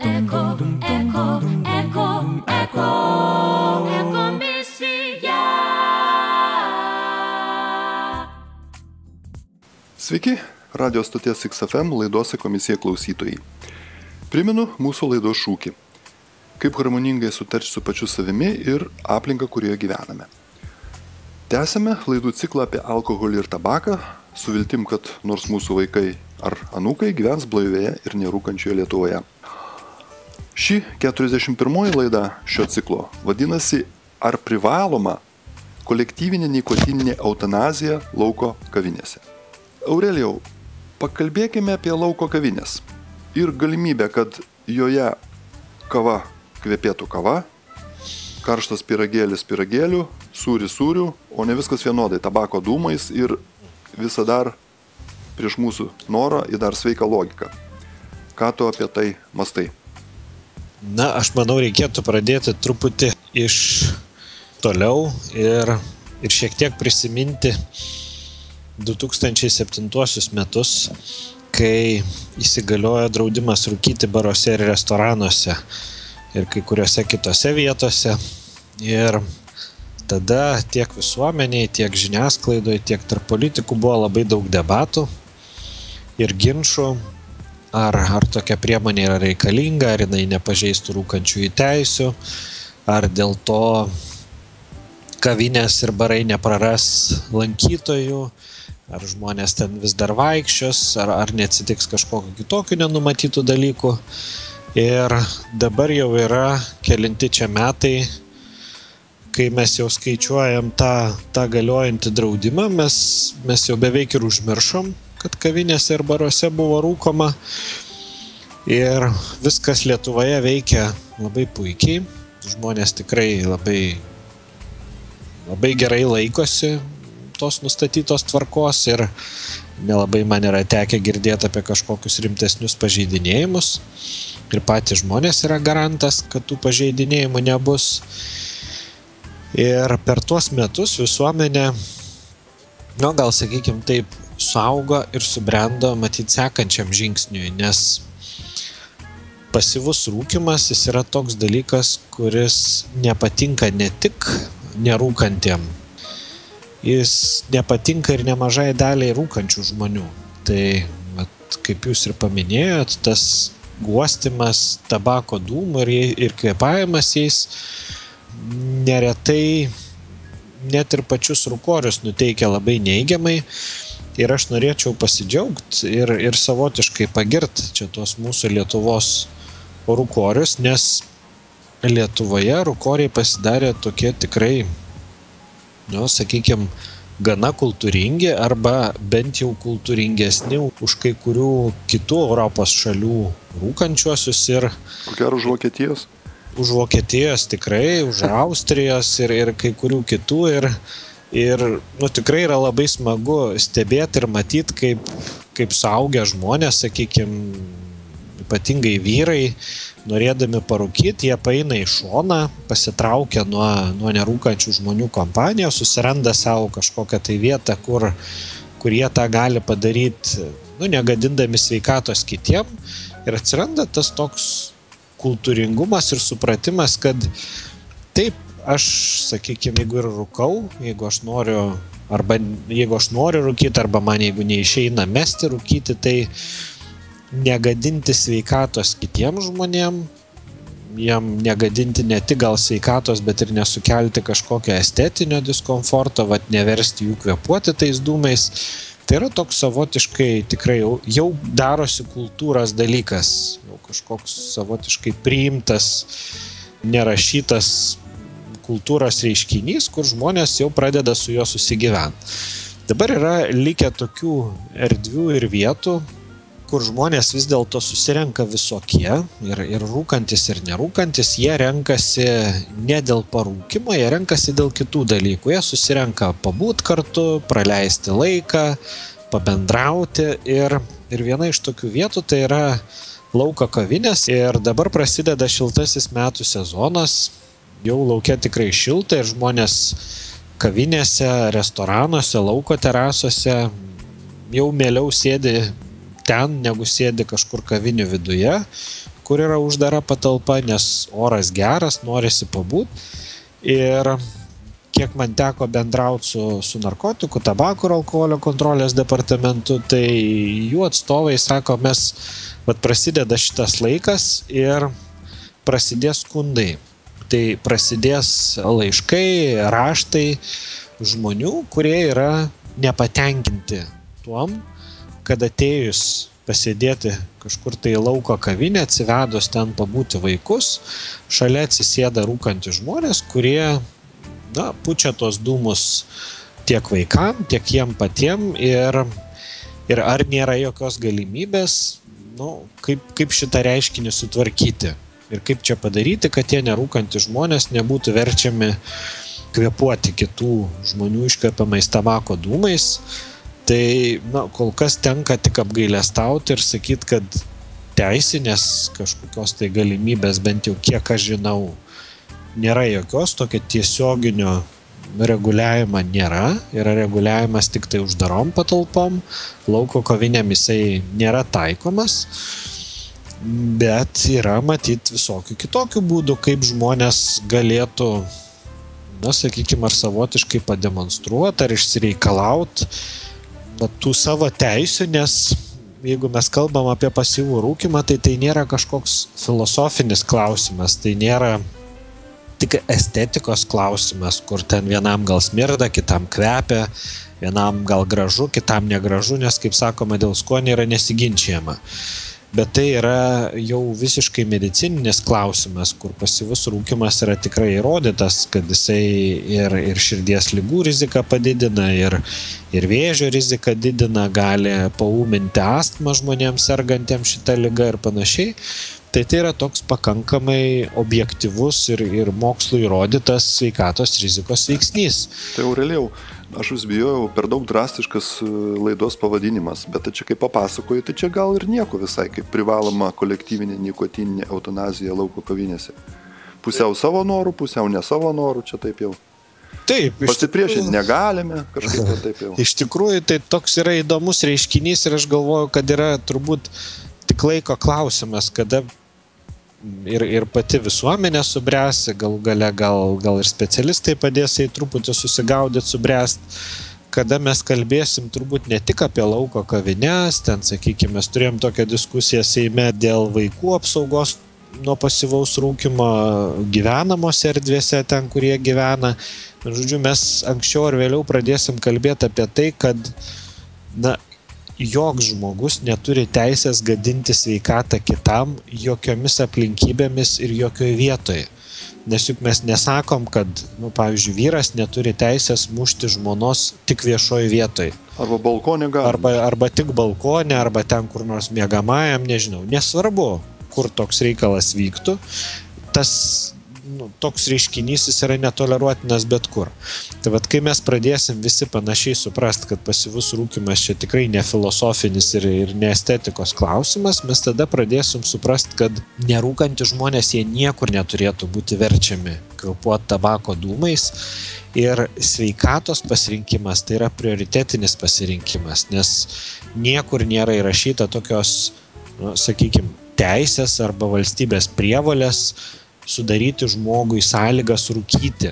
Ekomisija. Sveiki, radio stoties XFM laidos Ekomisija klausytojai. Primenu mūsų laidos šūkį. Kaip harmoningai sutarti su pačiu savimi ir aplinka, kurioje gyvename. Tęsime laidų ciklą apie alkoholį ir tabaką, su viltim, kad nors mūsų vaikai ar anūkai gyvens blaivėje ir nerūkančioje Lietuvoje. Ši 41 laida šio ciklo vadinasi Ar privaloma kolektyvinė nikotininė eutanazija lauko kavinėse. Aurelijau, pakalbėkime apie lauko kavinės ir galimybę, kad joje kava kvepėtų kava, karštas pyragėlis pyragėlių, sūris sūrių, o ne viskas vienodai, tabako dūmais ir visą dar prieš mūsų norą į dar sveiką logiką. Ką tu apie tai mastai? Na, aš manau, reikėtų pradėti truputį iš toliau ir šiek tiek prisiminti 2007 metus, kai įsigaliojo draudimas rūkyti baruose ir restoranuose ir kai kuriuose kitose vietose. Ir tada tiek visuomeniai, tiek žiniasklaidoje, tiek tarp politikų buvo labai daug debatų ir ginčų, ar tokia priemonė yra reikalinga, ar jinai nepažeistų rūkančiųjų teisių, ar dėl to kavinės ir barai nepraras lankytojų, ar žmonės ten vis dar vaikščios, ar neatsitiks kažkokiu kitokiu nenumatytų dalykų. Ir dabar jau yra kelinti čia metai, kai mes jau skaičiuojam tą galiojantį draudimą, mes jau beveik ir užmiršom, kad kavinėse ir baruose buvo rūkoma. Ir viskas Lietuvoje veikia labai puikiai. Žmonės tikrai labai gerai laikosi tos nustatytos tvarkos ir nelabai man yra tekę girdėti apie kažkokius rimtesnius pažeidinėjimus. Ir patys žmonės yra garantas, kad tų pažeidinėjimų nebus. Ir per tuos metus visuomenė, gal sakykim taip, suaugo ir subrendo matyt sekančiam žingsniui, nes pasyvus rūkymas jis yra toks dalykas, kuris nepatinka ne tik nerūkantiem, jis nepatinka ir nemažai daliai rūkančių žmonių. Tai, kaip jūs ir paminėjot, tas guostimas tabako dūmų ir kvėpavimas jais neretai net ir pačius rūkorius nuteikia labai neigiamai. Ir aš norėčiau pasidžiaugti ir savotiškai pagirti čia tos mūsų Lietuvos rūkorius, nes Lietuvoje rūkoriai pasidarė tokie tikrai, sakykime, gana kultūringi arba bent jau kultūringesni už kai kurių kitų Europos šalių rūkančiuosius ir... Kokia už Vokietijos? Už Vokietijos tikrai, už Austrijos ir kai kurių kitų ir tikrai yra labai smagu stebėti ir matyti, kaip suaugę žmonės, sakykime, ypatingai vyrai, norėdami parūkyti, jie paeina į šoną, pasitraukia nuo nerūkančių žmonių kompanijos, susiranda savo kažkokią tai vietą, kur jie tą gali padaryti, negadindami sveikatos kitiem. Ir atsiranda tas toks kultūringumas ir supratimas, kad taip, aš, sakykime, jeigu ir rūkau, jeigu aš noriu rūkyti, arba man jeigu neišeina mesti rūkyti, tai negadinti sveikatos kitiem žmonėm, jam negadinti ne tik gal sveikatos, bet ir nesukelti kažkokio estetinio diskomforto, neversti jų kvėpuoti tais dūmais. Tai yra toks savotiškai tikrai jau darosi kultūros dalykas, jau kažkoks savotiškai priimtas, nerašytas kultūros reiškinys, kur žmonės jau pradeda su juo susigyventi. Dabar yra likę tokių erdvių ir vietų, kur žmonės vis dėlto susirenka visokie, ir rūkantis, ir nerūkantis, jie renkasi ne dėl parūkimo, jie renkasi dėl kitų dalykų. Jie susirenka pabūt kartu, praleisti laiką, pabendrauti ir viena iš tokių vietų tai yra lauko kavinės. Ir dabar prasideda šiltasis metų sezonas, jau lauke tikrai šilta ir žmonės kavinėse, restoranuose, lauko terasuose jau mieliau sėdi ten, negu sėdi kažkur kavinių viduje, kur yra uždara patalpa, nes oras geras, norisi pabūt. Ir kiek man teko bendrauti su narkotikų, tabako ir alkoholio kontrolės departamentu, tai jų atstovai sako, prasideda šitas laikas ir prasidės skundai. Tai prasidės laiškai, raštai žmonių, kurie yra nepatenkinti tuom, kad atėjus pasėdėti kažkur tai lauko kavinę, atsivedus ten pabūti vaikus, šalia atsisėda rūkantys žmonės, kurie pučia tos dūmus tiek vaikam, tiek jiem patiem ir ar nėra jokios galimybės, kaip šitą reiškinį sutvarkyti ir kaip čia padaryti, kad tie nerūkantys žmonės nebūtų verčiami kvėpuoti kitų žmonių iškvepiamais tabako dūmais. Tai kol kas tenka tik apgailestauti ir sakyti, kad teisinės kažkokios tai galimybės, bent jau kiek aš žinau, nėra jokios, tokio tiesioginio reguliavimo nėra. Yra reguliavimas tik tai uždarom patalpom, lauko kavinėm jisai nėra taikomas, bet yra matyti visokių kitokių būdų, kaip žmonės galėtų, sakykime, ar savotiškai pademonstruoti, ar išsireikalauti tų savo teisių, nes jeigu mes kalbam apie pasyvų rūkymą, tai nėra kažkoks filosofinis klausimas, tai nėra tik estetikos klausimas, kur ten vienam gal smirda, kitam kvepia, vienam gal gražu, kitam negražu, nes, kaip sakoma, dėl skonio yra nesiginčiama. Bet tai yra jau visiškai medicininis klausimas, kur pasyvus rūkymas yra tikrai įrodytas, kad jisai ir širdies ligų riziką padidina, ir vėžio riziką didina, gali paūminti astmą žmonėms sergantiems šitą ligą ir panašiai. Tai yra toks pakankamai objektyvus ir mokslu įrodytas sveikatos rizikos veiksnys. Tai Aurelijau, aš vis bijojau, per daug drastiškas laidos pavadinimas, bet čia kaip papasakoju, tai čia gal ir nieko visai, kaip privaloma kolektyvinė nikotininė eutanazija lauko kavinėse. Pusiau savo norų, pusiau ne savo norų, čia taip jau. Taip, pasipriešinti negalime, kažkaip taip jau. Iš tikrųjų, tai toks yra įdomus reiškinys ir aš galvoju, kad yra turbūt tik laiko klausimas, kada ir pati visuomenė subręs, gal ir specialistai padės jai truputį susigaudyti, subręst, kada mes kalbėsim turbūt ne tik apie lauko kavines, ten, sakykime, mes turėjom tokią diskusiją Seime dėl vaikų apsaugos nuo pasyvaus rūkymo gyvenamose erdvėse, ten, kurie gyvena. Žodžiu, mes anksčiau ar vėliau pradėsim kalbėti apie tai, kad joks žmogus neturi teisės gadinti sveikatą kitam jokiomis aplinkybėmis ir jokioje vietoje. Nes juk mes nesakom, kad, pavyzdžiui, vyras neturi teisės mušti žmonos tik viešoje vietoje. Arba balkone gali. Arba tik balkone, arba ten kur nors miegamajam, nežinau. Nesvarbu, kur toks reikalas vyktų. Toks reiškinys jis yra netoleruotinas bet kur. Tai kai mes pradėsim visi panašiai suprast, kad pasyvus rūkymas čia tikrai ne filosofinis ir ne estetikos klausimas, mes tada pradėsim suprast, kad nerūkantys žmonės jie niekur neturėtų būti verčiami kvėpuoti tabako dūmais ir sveikatos pasirinkimas tai yra prioritetinis pasirinkimas, nes niekur nėra įrašyta tokios, sakykime, teisės arba valstybės prievolės sudaryti žmogui sąlygas rūkyti.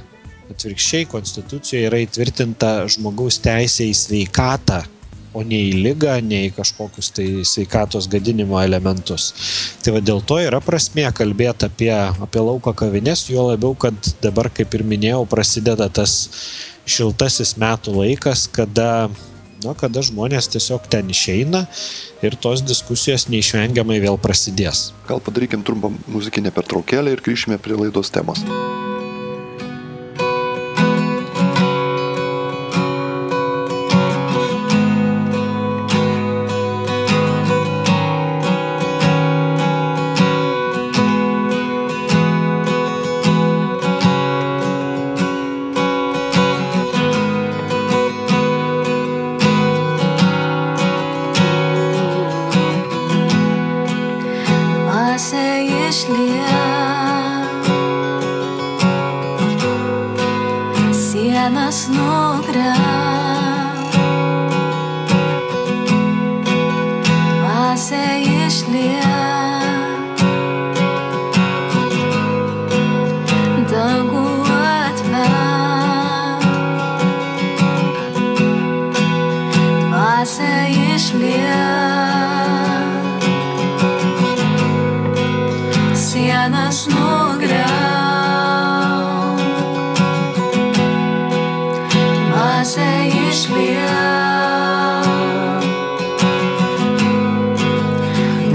Atvirkščiai, Konstitucijoje yra įtvirtinta žmogaus teisė į sveikatą, o ne į ligą, ne į kažkokius tai sveikatos gadinimo elementus. Tai dėl to yra prasmė kalbėti apie lauko kavines, juo labiau, kad dabar, kaip ir minėjau, prasideda tas šiltasis metų laikas, kada žmonės tiesiog ten išeina ir tos diskusijos neišvengiamai vėl prasidės. Gal padarykim trumpą muzikinę pertraukėlę ir grįšime prie laidos temos. sienas nugriauk, dvasia išliek,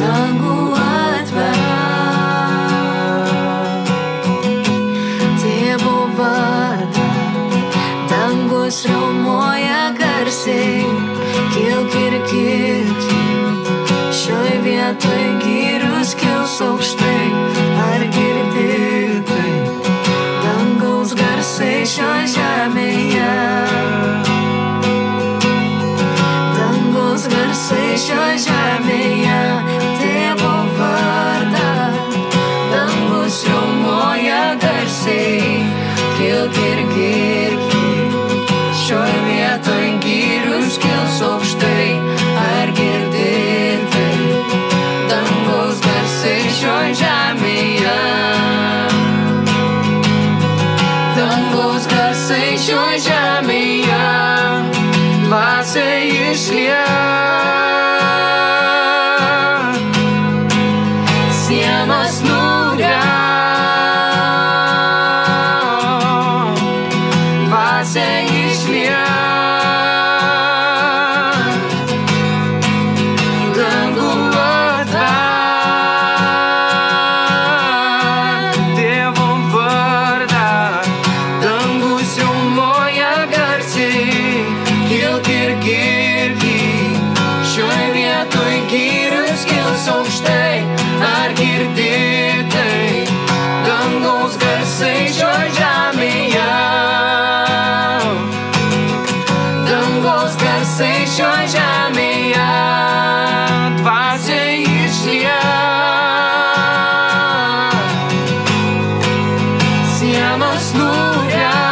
dangų atverk, Tėvo vardą, dangus riaumoja garsiai, kilk ir kilk, šioj vietoj gyrius kils aukštai, ar girdi tai, dangaus garsai šioj žemėje, dangaus garsai šioj žemėje, Tėvo vardą, dangus riaumoja garsiai, kilk ir girki, šioj vietoj gyrius kils aukštai, ar girdi tai, dangaus garsai šioj žemėje, dangaus garsai šioj žemėje, dvasia išliek, sienas nugriauk, dvasia išliek, dangų atverk, Tėvo vardą, dangus riaumoja garsiai, kilk ir girki, šioj vietoj gyrius kils aukštai, ar girdi tai, dangaus garsai šioj žemėje, dangaus garsai šioj žemėje, dvasia išliek, sienas nugriauk,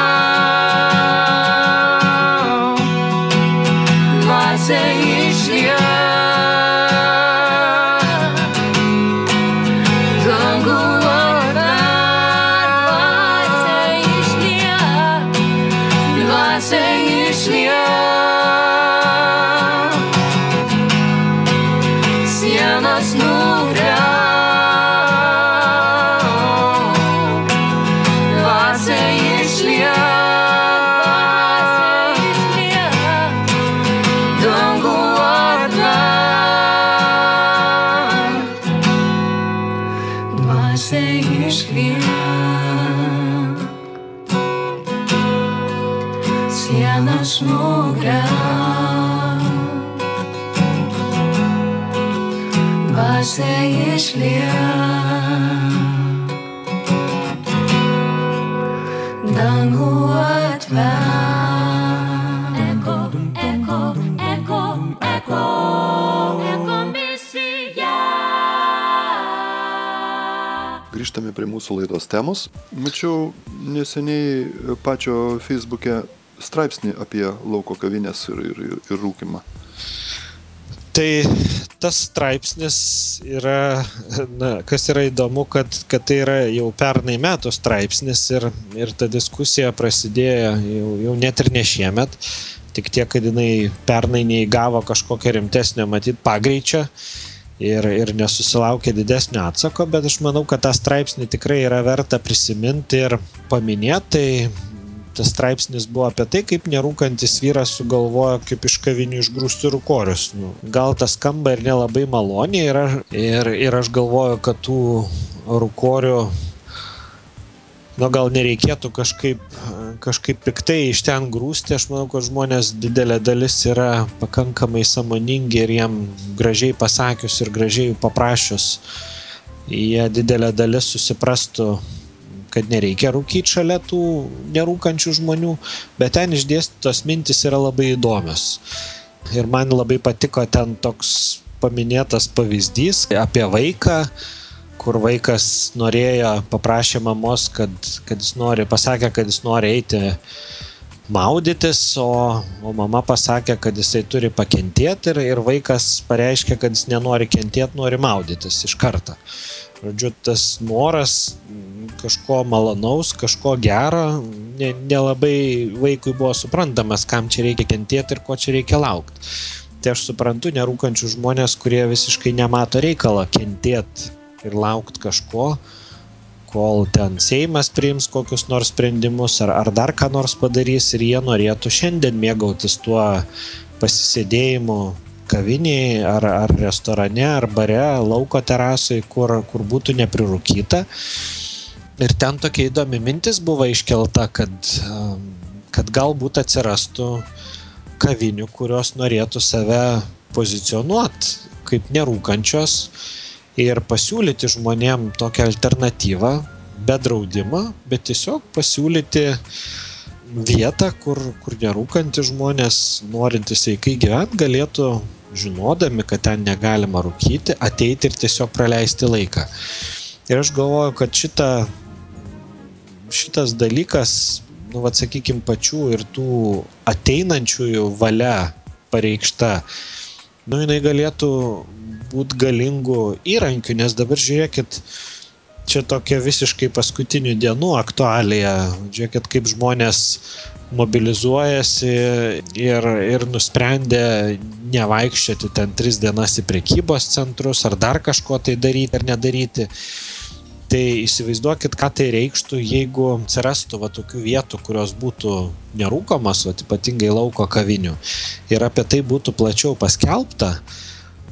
dvasia išliek, dangų atverk, dvasia išliek, sienas nugriauk, dvasia išliek, dangų atverk, dvasia išliek, sienas nugriauk, dvasia išliek, dangų atverk. Eko, eko, eko, eko, eko misija. Grįžtame prie mūsų laidos temos. Mačiau neseniai pačio Facebook'e straipsnį apie lauko kavinės ir rūkimą. Tai tas straipsnis yra, kas yra įdomu, kad tai yra jau pernai metų straipsnis ir ta diskusija prasidėjo jau net ir ne šiemet, tik tiek, kad jinai pernai neįgavo kažkokio rimtesnio matyt pagreičio ir nesusilaukė didesnio atsako, bet aš manau, kad tą straipsnį tikrai yra verta prisiminti ir paminėti. Tas straipsnis buvo apie tai, kaip nerūkantis vyras sugalvojo, kaip iš kavinių išgrūsti rūkorius. Gal tas skamba ir nelabai maloniai ir aš galvoju, kad tų rūkorių gal nereikėtų kažkaip piktai iš ten grūsti. Aš manau, kad žmonės didelė dalis yra pakankamai sąmoningi ir jiem gražiai pasakius ir gražiai paprašius, jie didelė dalis susiprastų, kad nereikia rūkyti šalia tų nerūkančių žmonių, bet ten išdėstytos mintis yra labai įdomios. Ir man labai patiko ten toks paminėtas pavyzdys apie vaiką, kur vaikas paprašė mamos, kad jis pasakė, kad jis nori eiti maudytis, o mama pasakė, kad jisai turi pakentėti ir vaikas pareiškė, kad jis nenori kentėti, nori maudytis iš karto. Žodžiu, tas noras kažko malonaus, kažko gero, nelabai vaikui buvo suprantamas, kam čia reikia kentėti ir ko čia reikia laukti. Tai aš suprantu nerūkančių žmonės, kurie visiškai nemato reikalo kentėti ir laukti kažko, kol ten Seimas priims kokius nors sprendimus ar dar ką nors padarys ir jie norėtų šiandien mėgautis tuo pasisėdėjimu kavinėje ar restorane, ar bare, lauko terasai, kur būtų neprirūkyta. Ir ten tokia įdomi mintis buvo iškelta, kad galbūt atsirastų kavinių, kurios norėtų save pozicionuoti kaip nerūkančios ir pasiūlyti žmonėm tokią alternatyvą, be draudimo, bet tiesiog pasiūlyti vietą, kur nerūkantys žmonės, norintys sveikai gyventi, galėtų, žinodami, kad ten negalima rūkyti, ateiti ir tiesiog praleisti laiką. Ir aš galvoju, kad šitas dalykas, sakykime, pačių ir tų ateinančiųjų valia pareikšta, jinai galėtų būti galingų įrankių, nes dabar žiūrėkit, čia tokia visiškai paskutinių dienų aktualija, žiūrėkit, kaip žmonės mobilizuojasi ir nusprendė nevaikščioti ten 3 dienas į prekybos centrus, ar dar kažko tai daryti ar nedaryti. Tai įsivaizduokit, ką tai reikštų, jeigu atsirastų tokių vietų, kurios būtų nerūkomas, ypatingai lauko kavinių. Ir apie tai būtų plačiau paskelbta,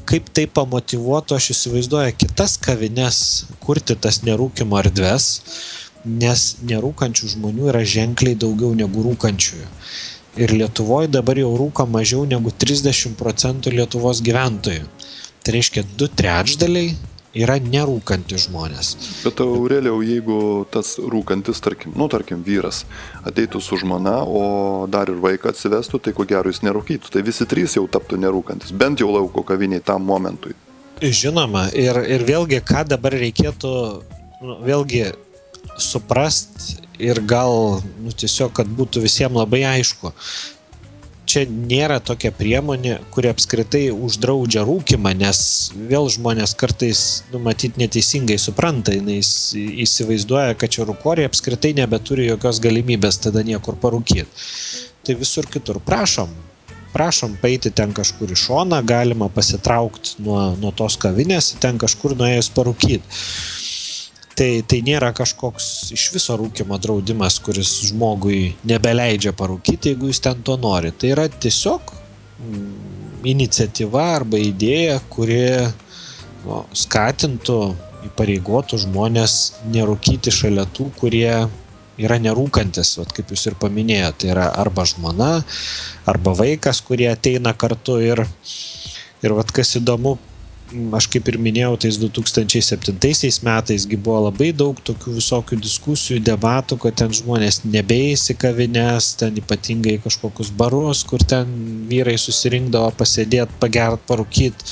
kaip tai pamotyvuotų, aš įsivaizduoju, kitas kavines kurti tas nerūkimo erdves, nes nerūkančių žmonių yra ženkliai daugiau negu rūkančiųjų. Ir Lietuvoje dabar jau rūko mažiau negu 30% Lietuvos gyventojų. Tai reiškia 2/3 yra nerūkantys žmonės. Bet Aurelijau, jeigu tas rūkantis, tarkim, vyras ateitų su žmona, o dar ir vaiką atsivestų, tai ko gero jis nerūkytų. Tai visi 3 jau taptų nerūkantis, bent jau lauko kaviniai tam momentui. Žinoma, ir vėlgi, ką dabar reikėtų vėlgi suprast ir gal tiesiog, kad būtų visiems labai aišku. Čia nėra tokia priemonė, kuri apskritai uždraudžia rūkimą, nes vėl žmonės kartais, matyt, neteisingai supranta, jis įsivaizduoja, kad čia rūkoriai apskritai nebeturi jokios galimybės tada niekur parūkyti. Tai visur kitur prašom paeiti ten kažkur į šoną, galima pasitraukti nuo tos kavinės, ten kažkur nuėjus parūkyti. Tai nėra kažkoks iš viso rūkimo draudimas, kuris žmogui nebeleidžia parūkyti, jeigu jis ten to nori. Tai yra tiesiog iniciatyva arba idėja, kuri skatintų, įpareigotų žmonės nerūkyti šalia tų, kurie yra nerūkantis, kaip jūs ir paminėjote. Tai yra arba žmona, arba vaikas, kurie ateina kartu ir kas įdomu, aš kaip ir minėjau, tais 2007 metais buvo labai daug tokių visokių diskusijų, debatų, kad ten žmonės nebeis į kavines, ten ypatingai kažkokius barus, kur ten vyrai susirinkdavo pasėdėti, pagert, parūkyti.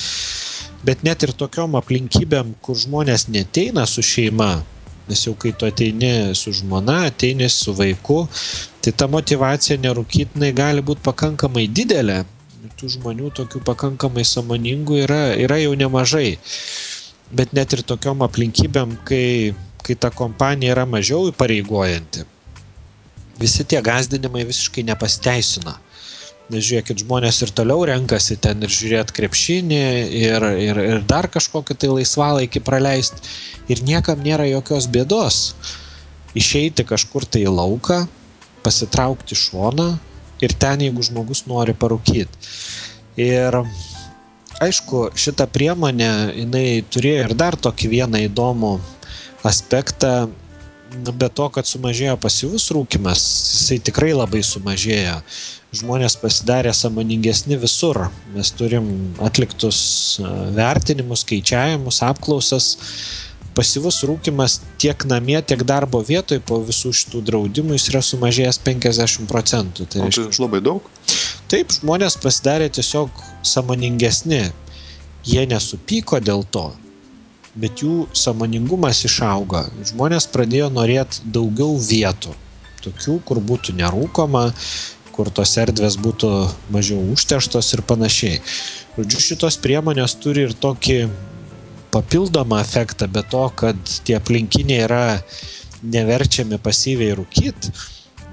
Bet net ir tokiom aplinkybėm, kur žmonės neteina su šeima, nes jau kai tu ateini su žmona, ateini su vaiku, tai ta motyvacija nerūkytinai gali būti pakankamai didelė. Tų žmonių tokių pakankamai sąmoningų yra jau nemažai. Bet net ir tokiom aplinkybėm, kai ta kompanija yra mažiau įpareigojanti, visi tie gąsdinimai visiškai nepasiteisina. Nes žiūrėkit, žmonės ir toliau renkasi ten ir žiūrėti krepšinį ir dar kažkokį tai laisvalaikį praleisti. Ir niekam nėra jokios bėdos išeiti kažkur tai į lauką, pasitraukti šoną ir ten, jeigu žmogus nori parūkyti. Ir aišku, šita priemonė, jinai turėjo ir dar tokį vieną įdomų aspektą, be to, kad sumažėjo pasyvus rūkymas, jisai tikrai labai sumažėjo. Žmonės pasidarė sąmoningesni visur. Mes turim atliktus vertinimus, skaičiavimus, apklausas. Pasyvus rūkymas tiek namie, tiek darbo vietoje po visų šitų draudimų jis yra sumažėjęs 50%. Tai reiškia, labai daug? Taip, žmonės pasidarė tiesiog sąmoningesni. Jie nesupyko dėl to, bet jų sąmoningumas išaugo. Žmonės pradėjo norėti daugiau vietų, tokių, kur būtų nerūkoma, kur tos erdvės būtų mažiau užterštos ir panašiai. Žodžiu, šitos priemonės turi ir tokį papildomą efektą, be to, kad tie aplinkiniai yra neverčiami pasyviai rūkyti.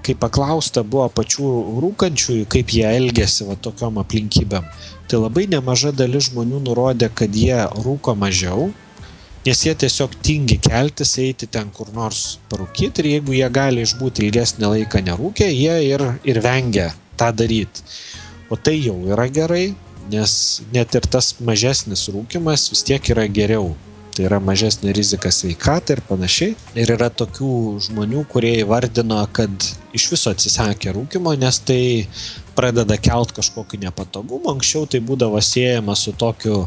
Kai paklausta buvo pačių rūkančiųjų, kaip jie elgėsi tokiom aplinkybėm, tai labai nemaža dalis žmonių nurodė, kad jie rūko mažiau nes jie tiesiog tingi keltis, eiti ten kur nors parūkyti ir jeigu jie gali išbūti ilgesnį laiką nerūkę, jie ir vengia tą daryti. O tai jau yra gerai, nes net ir tas mažesnis rūkymas vis tiek yra geriau. Tai yra mažesnė rizika sveikatai ir panašiai. Ir yra tokių žmonių, kurie įvardino, kad iš viso atsisakė rūkymo, nes tai pradeda kelt kažkokį nepatogumą. Anksčiau tai būdavo siejama su tokiu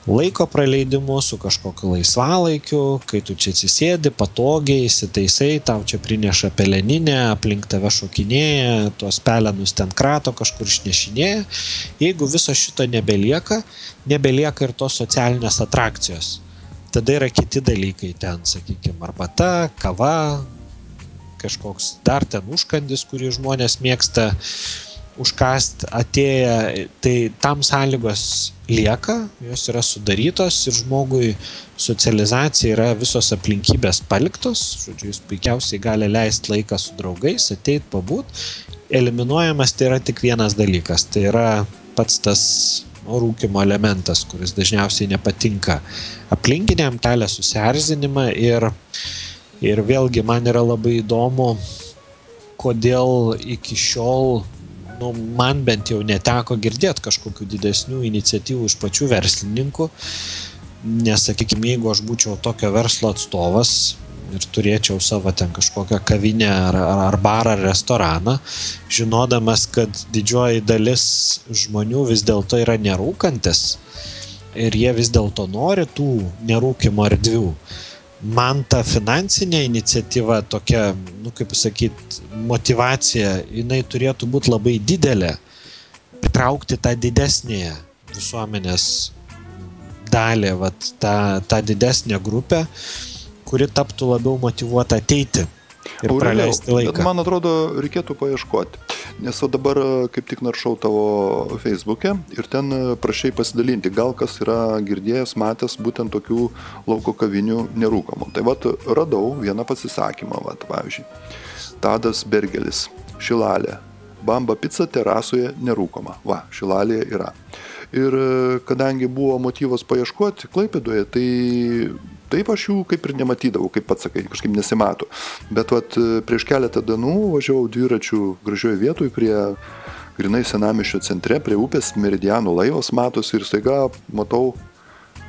laiko praleidimu, su kažkokiu laisvalaikiu, kai tu čia atsisėdi, patogiai, įsitaisai, tau čia prineša peleninę, aplink tave šokinėja, tuos pelenus ten krato, kažkur išnešinėja. Jeigu viso šito nebelieka ir tos socialinės atrakcijos. Tada yra kiti dalykai ten, sakykime, arbata, kava, kažkoks dar ten užkandis, kurį žmonės mėgsta užkast atėję, tai tam sąlygos lieka, jos yra sudarytos ir žmogui socializacija yra visos aplinkybės paliktos, žodžiu, jis puikiausiai gali leisti laiką su draugais, ateit, pabūt. Eliminuojamas tai yra tik vienas dalykas, tai yra pats tas rūkymo elementas, kuris dažniausiai nepatinka aplinkiniam, kelia susierzinimą ir vėlgi man yra labai įdomu, kodėl iki šiol man bent jau neteko girdėti kažkokių didesnių iniciatyvų iš pačių verslininkų, nes, sakykime, jeigu aš būčiau tokio verslo atstovas ir turėčiau savo ten kažkokią kavinę ar barą ar restoraną, žinodamas, kad didžioji dalis žmonių vis dėlto yra nerūkantis ir jie vis dėlto nori tų nerūkymo erdvių. Man ta finansinė iniciatyva tokia, kaip pasakyti, motivacija, jinai turėtų būti labai didelė, pritraukti tą didesnėje visuomenės dalį, tą didesnę grupę, kuri taptų labiau motyvuota ateiti ir praleisti laiką. Man atrodo, reikėtų paieškoti, nes dabar kaip tik naršau tavo Facebook'e ir ten prašai pasidalinti, gal kas yra girdėjęs, matęs būtent tokių lauko kavinių nerūkamų. Tai radau vieną pasisakymą, pavyzdžiui, Tadas Bergelis, Šilalė, Bamba pica terasoje nerūkoma, Šilalėje yra. Ir kadangi buvo motyvas paieškoti Klaipėdoje, tai taip aš jų kaip ir nematydavau, kaip pats sakai, kažkaip nesimato. Bet prieš keletą dienų važiavau dviračių gražioje vietoje prie grinai senamiesčio centre, prie upės Meridianų laivas matosi ir staiga matau,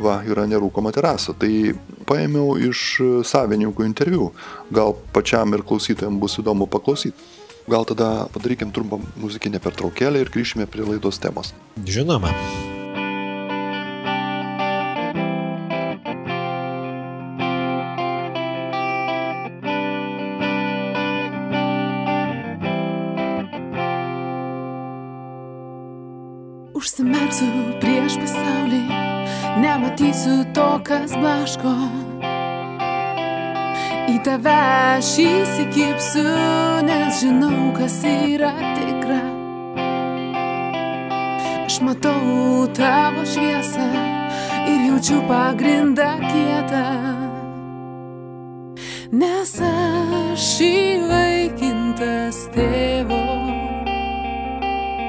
yra nerūkoma terasa. Tai paėmiau iš savininkų interviu. Gal pačiam ir klausytojams bus įdomu paklausyti. Gal tada padarykim trumpą muzikinę pertraukėlę ir grįšime prie laidos temos. Žinoma. Užsimerksiu prieš pasaulį, nematysiu to, kas blaško. Į tave aš įsikibsiu, nes žinau, kas yra tikra. Aš matau tavo šviesą ir jaučiu pagrindą kietą, nes aš įvaikintas tėvo,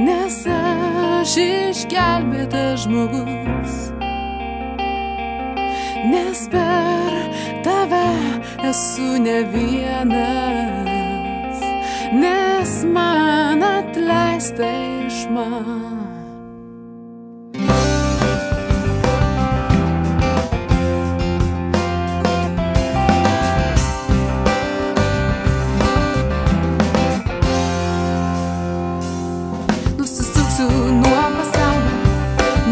nes aš išgelbėtas žmogus, nes per tave esu ne vienas, nes man atleista iš man. Nusisuksiu nuo pasaulio,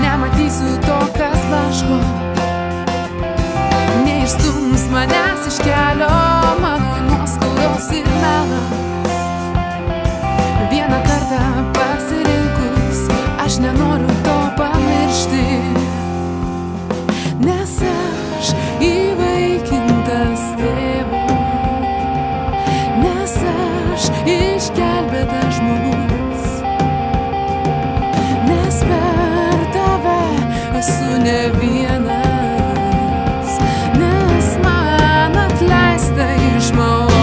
nematysiu to, kas blaško. Neišstums manęs iš kelio, mano nuoskaudos ir melas. Vieną kartą pasirinkus, aš nenoriu to pamiršti, nes aš įvaikintas tėvo, nes aš išgelbėtas žmogus, nes per tave esu ne vienas. Atleista iš malonės,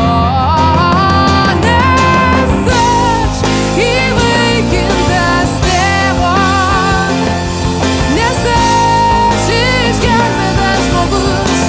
aš įvaikintas tėvo, nes aš išgelbėtas žmogus,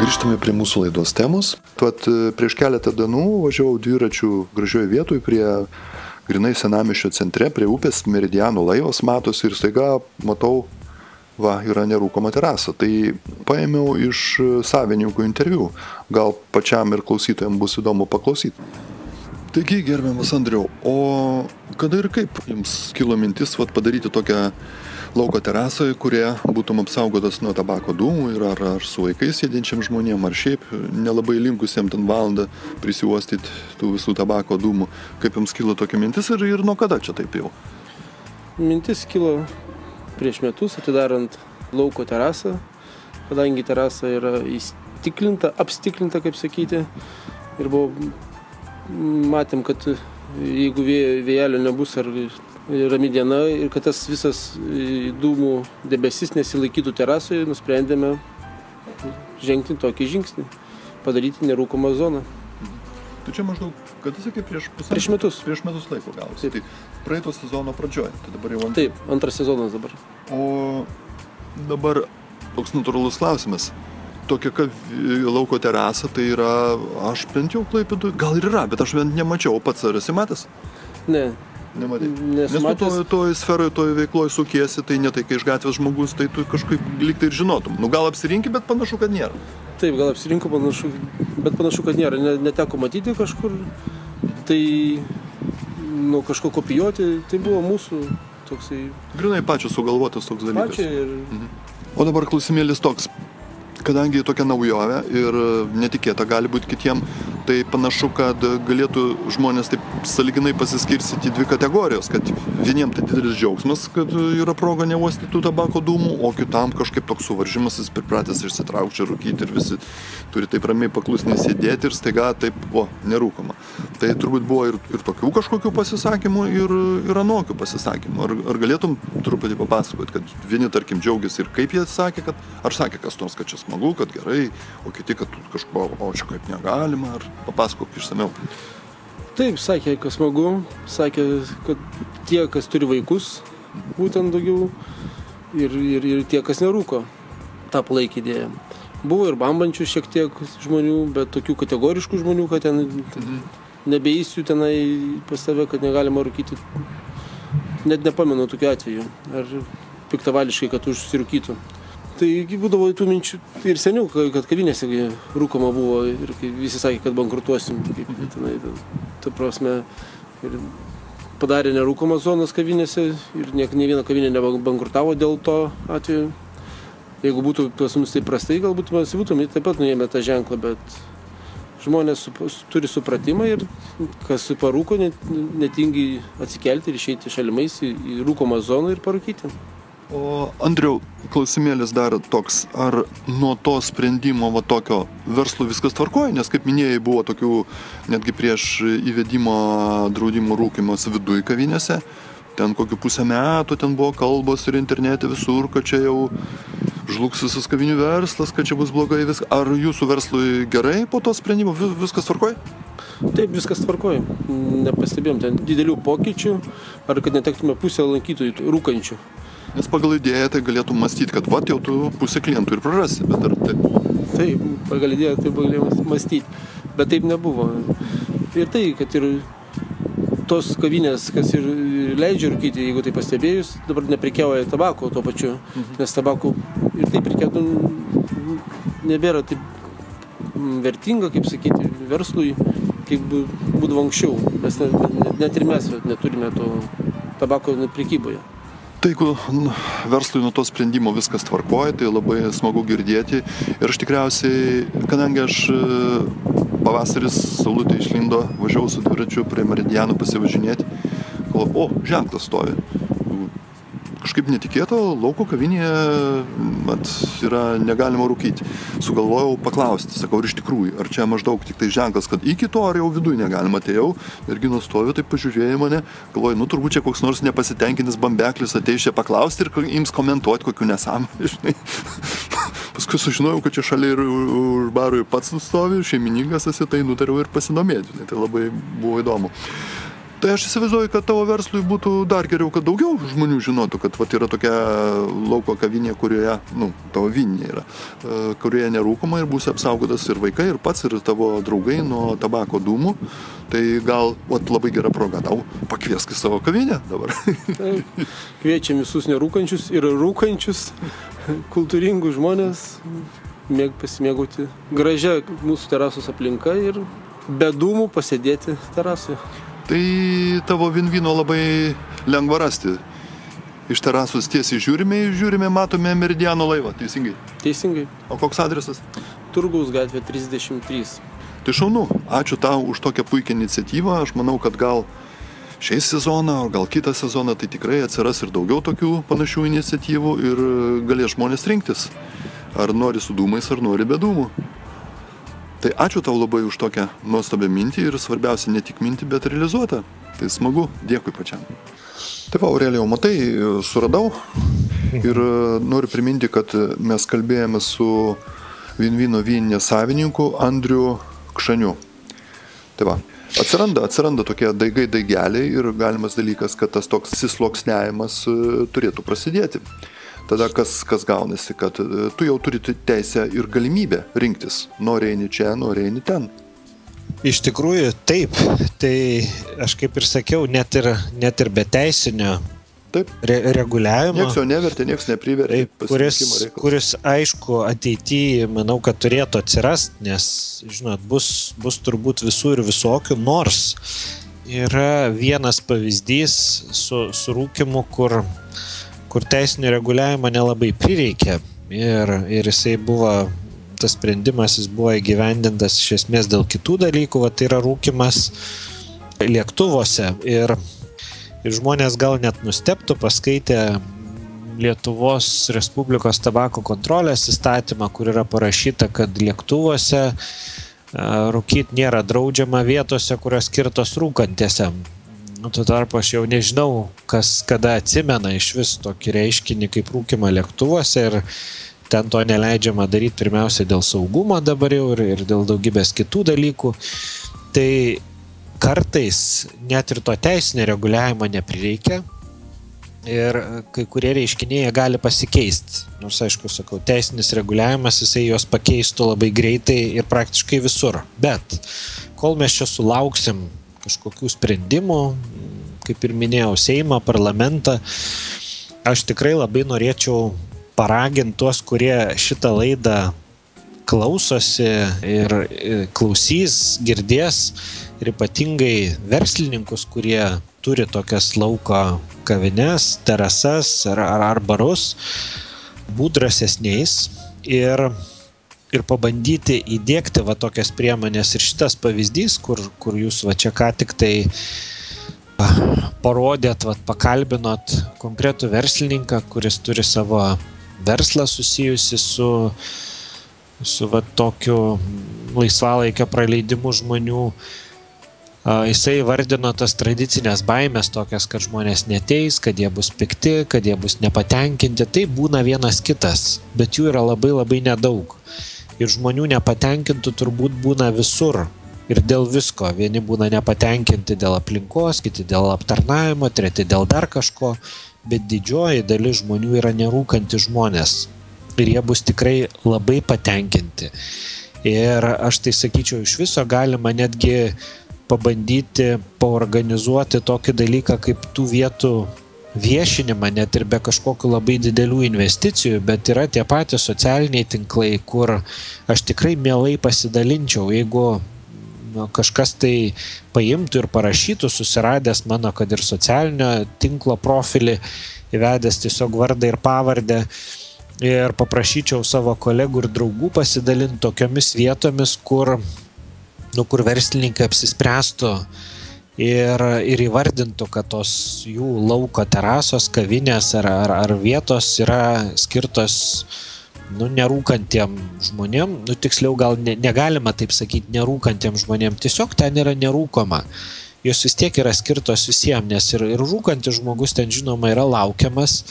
Grįžtame prie mūsų laidos temos. Tuot prieš keletą dienų važiavau dviračių gražioje vietoje prie grinai senamiesčio centre, prie upės Meridiano laivas matosi ir staiga matau, yra nerūkoma terasa. Tai paėmiau iš savininkų interviu. Gal pačiam ir klausytojams bus įdomu paklausyti. Taigi, gerbiamas Andriau, o kada ir kaip jums kilo mintis padaryti tokią lauko terasą, kurie būtum apsaugotas nuo tabako dūmų ir ar su vaikais sėdinčiam žmonėm, ar šiaip nelabai linkusiem ten valandą prisiuostyti tų visų tabako dūmų. Kaip jums kilo tokia mintis ir nuo kada čia taip jau? Mintis kilo prieš metus atidarant lauko terasą, kadangi terasa yra įstiklinta, apstiklinta, kaip sakyti, ir matėm, kad jeigu vėjelio nebus ar rami diena ir kad tas visas dūmų debesis nesilaikytų terasoje, nusprendėme žengti tokį žingsnį, padaryti nerūkomą zoną. Tu čia maždaug, kada sakai, prieš metus. Prieš metus laiko gausi. Tai praeito sezono pradžioje. Tai dabar jau Taip, antras sezonas dabar. O dabar toks natūralus klausimas. Tokia lauko terasa, tai yra, aš bent jau Klaipėdoj, gal ir yra, bet aš bent nemačiau. O pats ar esi matęs? Ne. Nematė. Nes tu toj sferoje, toj veikloje sukiesi, tai ne tai, kai iš gatvės žmogus, tai tu kažkaip lyg tai ir žinotum. Gal apsirinki, bet panašu, kad nėra. Taip, gal apsirinku, bet panašu, kad nėra. Neteko matyti kažkur, tai kažko kopijuoti, tai buvo mūsų toksai... Grinai pačių sugalvotas toks dalykas. O dabar klausimėlis toks. Kadangi tokia naujovė ir netikėta gali būti kitiem, tai panašu, kad galėtų žmonės taip sąlyginai pasiskirstyti į dvi kategorijos, kad vieniem tai didelis džiaugsmas, kad yra proga neuostyti tų tabako dūmų, o kitam kažkaip toks suvaržymas, jis pripratęs išsitraukti ir rūkyti ir visi turi taip ramiai paklusniai sėdėti ir staiga taip, nerūkoma. Tai turbūt buvo ir tokių kažkokių pasisakymų ir anokių pasisakymų. Ar galėtum truputį papasakoti, kad vieni, tarkim, džiaugiasi ir kaip jie sakė, ar sakė kas nors, kad čia smagu, kad gerai, o kiti, kad kažko, o čia kaip negalima, ar papasakok išsamiau. Taip, sakė, kas smagu, sakė, kad tie, kas turi vaikus, būtent daugiau, ir tie, kas nerūko, tą palaikė idėją. Buvo ir bambančių šiek tiek žmonių, bet tokių kategoriškų žmonių, kad ten nebeįsiu tenai pas tave, kad negalima rūkyti. Net nepamenu tokių atvejų, ar piktavališkai, kad užsirūkytų. Tai būdavo tų minčių ir seniau, kad kavinėse rūkoma buvo ir visi sakė, kad bankrutuosim. Ta prasme, ir padarė nerūkomas zonas kavinėse ir ne viena kavinė nebankrutavo dėl to atveju. Jeigu būtų pas mus taip prastai, galbūt mes būtume taip pat nuėmę tą ženklą, bet žmonės turi supratimą ir kas parūko, netingi atsikelti ir išeiti šalimais į rūkomą zoną ir parūkyti. O Andriau, klausimėlis dar toks, ar nuo to sprendimo tokio verslo viskas tvarkoja, nes kaip minėjai buvo tokių netgi prieš įvedimo draudimo rūkymas viduj kavinėse, ten kokių pusę metų ten buvo kalbos ir internete visur, kad čia jau žlugs visas kavinių verslas, kad čia bus blogai viskas. Ar jūsų verslui gerai po to sprendimo viskas tvarkoja? Taip, viskas tvarkoja. Nepastebėjom ten didelių pokyčių, ar kad netektume pusę lankytojų rūkančių. Nes pagal idėją tai galėtum mąstyti, kad jau tu pusę klientų ir prarasi, bet ar taip? Taip, pagal idėją taip galėjom mąstyti, bet taip nebuvo. Ir tai, kad ir tos kavinės, kas ir leidžia rūkyti, jeigu tai pastebėjus, dabar neprekiauja tabako tuo pačiu, nes tabako ir taip reikėtų nebėra taip vertinga, kaip sakyti, verslui, kaip būdavo anksčiau. Mes net ir mes neturime to tabako prekyboje. Tai jeigu verslui nuo to sprendimo viskas tvarkoja, tai labai smagu girdėti. Ir aš tikriausiai, kadangi aš pavasaris saulutė išlindo, važiavau su dviračiu prie Meridiano pasivažinėti, ženklas stovi. Kažkaip netikėta, lauko kavinėje yra negalima rūkyti. Sugalvojau paklausti, sakau, ir iš tikrųjų, ar čia maždaug tik tai ženklas, kad iki to ar jau viduj negalima. Atėjau, merginos stovi, taip pažiūrėjo mane, galvoju, turbūt čia koks nors nepasitenkinis bambeklis ateis čia paklausti ir ims komentuoti kokių nesąmonių, žinai. Paskui sužinojau, kad čia šalia ir už barų pats stovi, šeimininkas esi, tai nutariau ir pasidomėti. Tai labai buvo įdomu. Tai aš įsivaizduoju, kad tavo verslui būtų dar geriau, kad daugiau žmonių žinotų, kad vat, yra tokia lauko kavinė, kurioje, tavo vyninė yra, kurioje nerūkoma ir būsi apsaugotas ir vaikai, ir pats, ir tavo draugai nuo tabako dūmų. Tai gal labai gera proga tau pakviesk į savo kavinę dabar. Kviečiam visus nerūkančius ir rūkančius, kultūringus žmonės pasimėgauti gražia mūsų terasos aplinka ir be dūmų pasėdėti terasoje. Tai tavo vyno labai lengva rasti. Iš terasos tiesiai žiūrime, matome Meridiano laivą, teisingai? Teisingai. O koks adresas? Turgaus gatvė 33. Tai šaunu, ačiū tau už tokią puikią iniciatyvą. Aš manau, kad gal šiais sezoną, o gal kitą sezoną tai tikrai atsiras ir daugiau tokių panašių iniciatyvų ir galės žmonės rinktis. Ar nori su dūmais, ar nori be dūmų. Tai ačiū tau labai už tokią nuostabią mintį ir svarbiausia ne tik mintį, bet realizuotą. Tai smagu, dėkui pačiam. Tai va, Aurelijau, matai, suradau ir noriu priminti, kad mes kalbėjome su Vinvyno vyninės savininku Andriu Kšaniu. Tai va, atsiranda tokie daigeliai ir galimas dalykas, kad tas toks susisluoksniavimas turėtų prasidėti. Tada kas gaunasi, kad tu jau turi teisę ir galimybę rinktis. Nori eini čia, nori eini ten. Iš tikrųjų, taip. Tai aš kaip ir sakiau, net ir be teisinio reguliavimo. Niekas jo nevertė, niekas neprivertė. Kuris aišku ateityje, manau, kad turėtų atsirast, nes, žinot, bus turbūt visų ir visokių, nors yra vienas pavyzdys su rūkimu, kur teisinio reguliavimo nelabai prireikė ir jisai buvo, tas sprendimas jis buvo įgyvendintas iš esmės dėl kitų dalykų, tai yra rūkimas lėktuvuose ir žmonės gal net nustebtų paskaitę Lietuvos Respublikos tabako kontrolės įstatymą, kur yra parašyta, kad lėktuvuose rūkyti nėra draudžiama vietose, kurios skirtos rūkantiesiem. Tuo tarpu aš jau nežinau, kas kada atsimena iš vis tokį reiškinį kaip rūkimą lėktuvuose ir ten to neleidžiama daryti pirmiausia dėl saugumo dabar jau ir dėl daugybės kitų dalykų. Tai kartais net ir to teisinio reguliavimo neprireikia ir kai kurie reiškiniai gali pasikeisti. Nors aišku, sakau, teisinis reguliavimas, jisai juos pakeistų labai greitai ir praktiškai visur. Bet kol mes čia sulauksim kažkokių sprendimų, kaip ir minėjau, Seimą, parlamentą, aš tikrai labai norėčiau paraginti tuos, kurie šitą laidą klausosi ir klausys, girdės, ir ypatingai verslininkus, kurie turi tokias lauko kavines, terasas ar barus, būt drąsesniais ir pabandyti įdiegti va tokias priemonės. Ir šitas pavyzdys, kur jūs va čia ką tik tai parodėt, va, pakalbinot konkretų verslininką, kuris turi savo verslą susijusi su va tokiu laisvalaikio praleidimu žmonių. Jisai vardino tas tradicinės baimės tokias, kad žmonės neteis, kad jie bus pikti, kad jie bus nepatenkinti. Tai būna vienas kitas, bet jų yra labai labai nedaug. Ir žmonių nepatenkintų turbūt būna visur ir dėl visko. Vieni būna nepatenkinti dėl aplinkos, kiti dėl aptarnavimo, treti dėl dar kažko, bet didžioji dalis žmonių yra nerūkanti žmonės ir jie bus tikrai labai patenkinti. Ir aš tai sakyčiau, iš viso galima netgi pabandyti paorganizuoti tokį dalyką kaip tų vietų viešinimą, net ir be kažkokių labai didelių investicijų, bet yra tie patys socialiniai tinklai, kur aš tikrai mielai pasidalinčiau, jeigu kažkas tai paimtų ir parašytų, susiradęs mano, kad ir socialinio tinklo profilį, įvedęs tiesiog vardą ir pavardę ir paprašyčiau savo kolegų ir draugų pasidalinti tokiomis vietomis, kur verslininkai apsispręstų ir įvardintų, kad tos jų lauko terasos, kavinės ar vietos yra skirtos nerūkantiem žmonėm, tiksliau gal negalima taip sakyti nerūkantiem žmonėm, tiesiog ten yra nerūkoma. Jos vis tiek yra skirtos visiems, nes ir rūkantis žmogus ten žinoma yra laukiamas,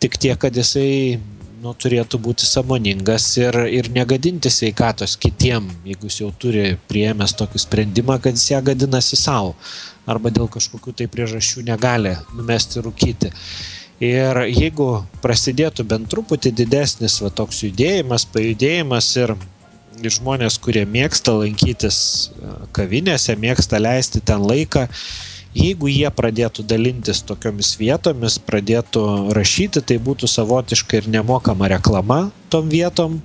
tik tiek, kad jisai turėtų būti sąmoningas ir negadinti sveikatos kitiem, jeigu jis jau turi priėmęs tokį sprendimą, kad jis ją gadinasi savo arba dėl kažkokių tai priežasčių negali numesti rūkyti. Ir jeigu prasidėtų bent truputį didesnis toks judėjimas, pajudėjimas ir žmonės, kurie mėgsta lankytis kavinėse, mėgsta leisti ten laiką, jeigu jie pradėtų dalintis tokiomis vietomis, pradėtų rašyti, tai būtų savotiška ir nemokama reklama tom vietom.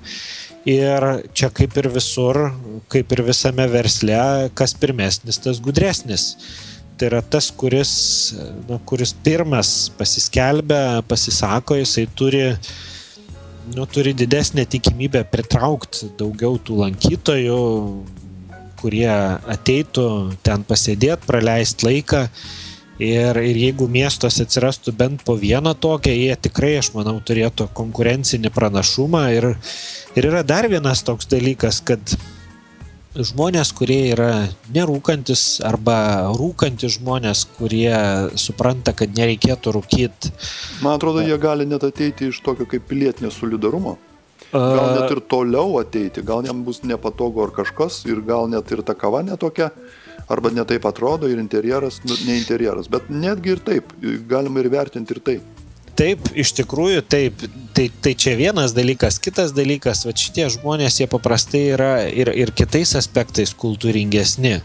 Ir čia kaip ir visur, kaip ir visame versle, kas pirmesnis, tas gudresnis. Tai yra tas, kuris pirmas pasiskelbia, pasisako, jisai turi didesnę tikimybę pritraukti daugiau tų lankytojų, kurie ateitų ten pasėdėti, praleisti laiką. Ir jeigu miestuose atsirastų bent po vieną tokią, jie tikrai, aš manau, turėtų konkurencinį pranašumą. Ir yra dar vienas toks dalykas, kad žmonės, kurie yra nerūkantis arba rūkantis žmonės, kurie supranta, kad nereikėtų rūkyti. Man atrodo, jie gali net ateiti iš tokio kaip pilietinio solidarumo. Gal net ir toliau ateiti, gal jam bus nepatogu ar kažkas ir gal net ir ta kava netokia, arba netaip atrodo ir interjeras, ne interjeras, bet netgi ir taip, galima ir vertinti ir taip. Taip, iš tikrųjų, taip. Tai čia vienas dalykas. Kitas dalykas, šitie žmonės, jie paprastai yra ir kitais aspektais kultūringesni.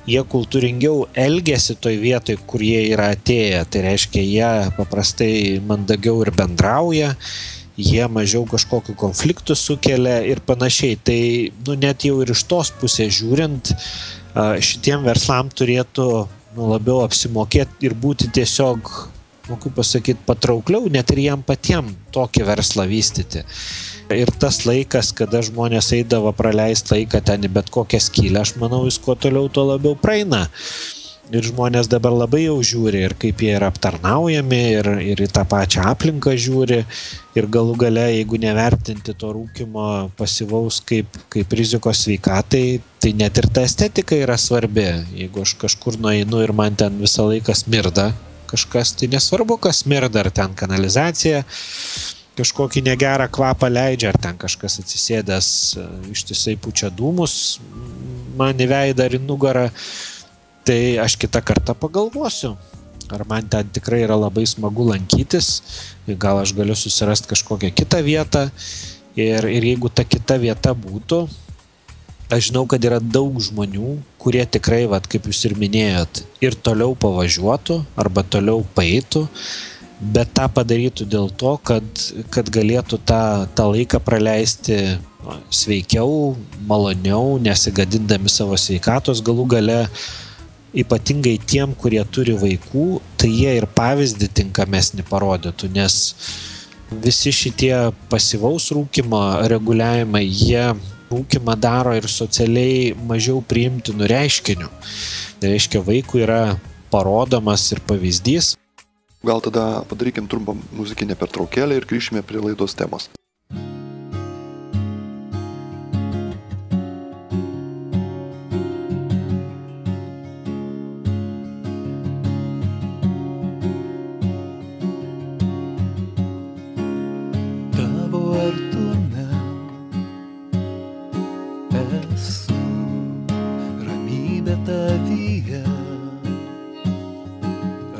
Jie kultūringiau elgiasi toj vietoj, kur jie yra atėję. Tai reiškia, jie paprastai mandagiau ir bendrauja, jie mažiau kažkokių konfliktų sukelia ir panašiai. Tai net jau ir iš tos pusės žiūrint, šitiem verslam turėtų labiau apsimokėti ir būti tiesiog, kaip pasakyti, patraukliau, net ir jam patiem tokį verslą vystyti. Ir tas laikas, kada žmonės eidavo praleisti laiką ten į bet kokią skylę, aš manau, jis kuo toliau, tuo labiau praeina. Ir žmonės dabar labai jau žiūri ir kaip jie yra aptarnaujami ir į tą pačią aplinką žiūri. Ir galų gale, jeigu nevertinti to rūkymo pasyvaus kaip rizikos sveikatai, tai net ir ta estetika yra svarbi. Jeigu aš kažkur nueinu ir man ten visą laiką smirda kažkas, tai nesvarbu, kas smirda, ar ten kanalizacija kažkokį negerą kvapą leidžia, ar ten kažkas atsisėdęs ištisai pučia dūmus man į veidą ar į nugarą. Tai aš kitą kartą pagalvosiu, ar man ten tikrai yra labai smagu lankytis, gal aš galiu susirasti kažkokią kitą vietą ir jeigu ta kita vieta būtų, aš žinau, kad yra daug žmonių, kurie tikrai, kaip jūs ir minėjot, ir toliau pavažiuotų arba toliau paeitų, bet tą padarytų dėl to, kad galėtų tą laiką praleisti sveikiau, maloniau, nesigadindami savo sveikatos, galų gale ypatingai tiem, kurie turi vaikų, tai jie ir pavyzdį tinkamesnį parodytų, nes visi šitie pasyvaus rūkymo reguliavimai, jie rūkymą daro ir socialiai mažiau priimtinų reiškinių. Tai reiškia, vaikui yra parodomas ir pavyzdys. Gal tada padarykim trumpą muzikinę pertraukėlę ir grįšime prie laidos temos.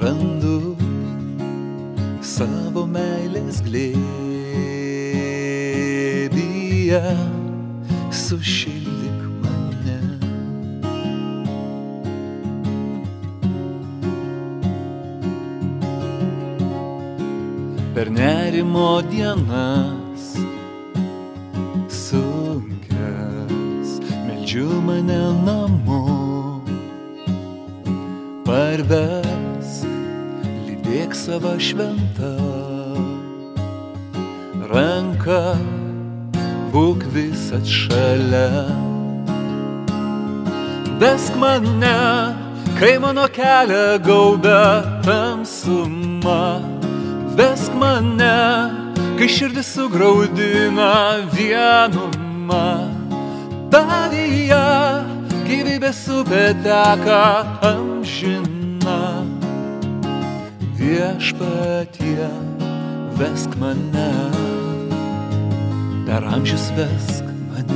Randu savo meilės glėbyje, sušildyk mane. Per nerimo dienas sunkias meldžiu mane namo, parves, lydėk savo šventą ranką, būk visad šalia. Vesk mane, kai mano kelią gaubia tamsuma. Vesk mane, kai širdis sugraudina vienuma. Tavyje gyvybės upė teka amžina. Viešpatie, vesk mane. per amžius vesk mane.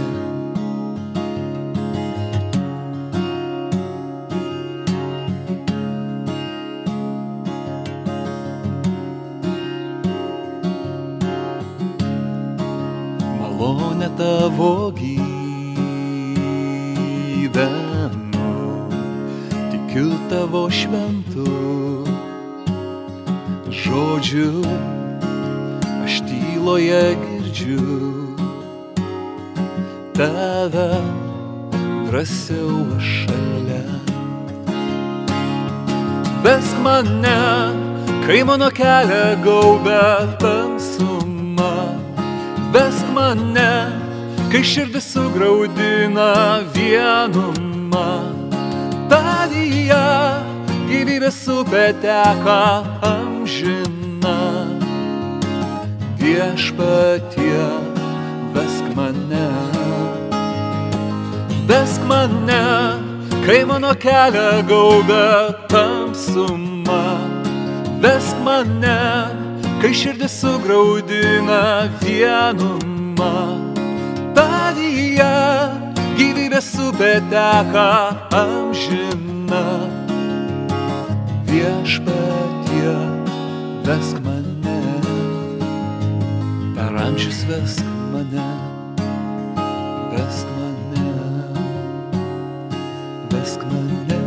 Malonę tavo gyvenu, tikiu tavo šventu žodžiu, aš tyloje girdžiu tave, drąsiau aš šalia. Vesk mane, kai mano kelią gaubia tamsuma. Vesk mane, kai širdis sugraudina vienuma. Tavyje gyvybės upė teka amžina. Viešpatie, vesk mane. Vesk mane, kai mano kelią gaubia tamsuma. Vesk mane, kai širdis sugraudina vienuma. Tavyje gyvybės upė teka amžina. Viešpatie, vesk mane, per amžius vesk mane, vesk mane, vesk mane.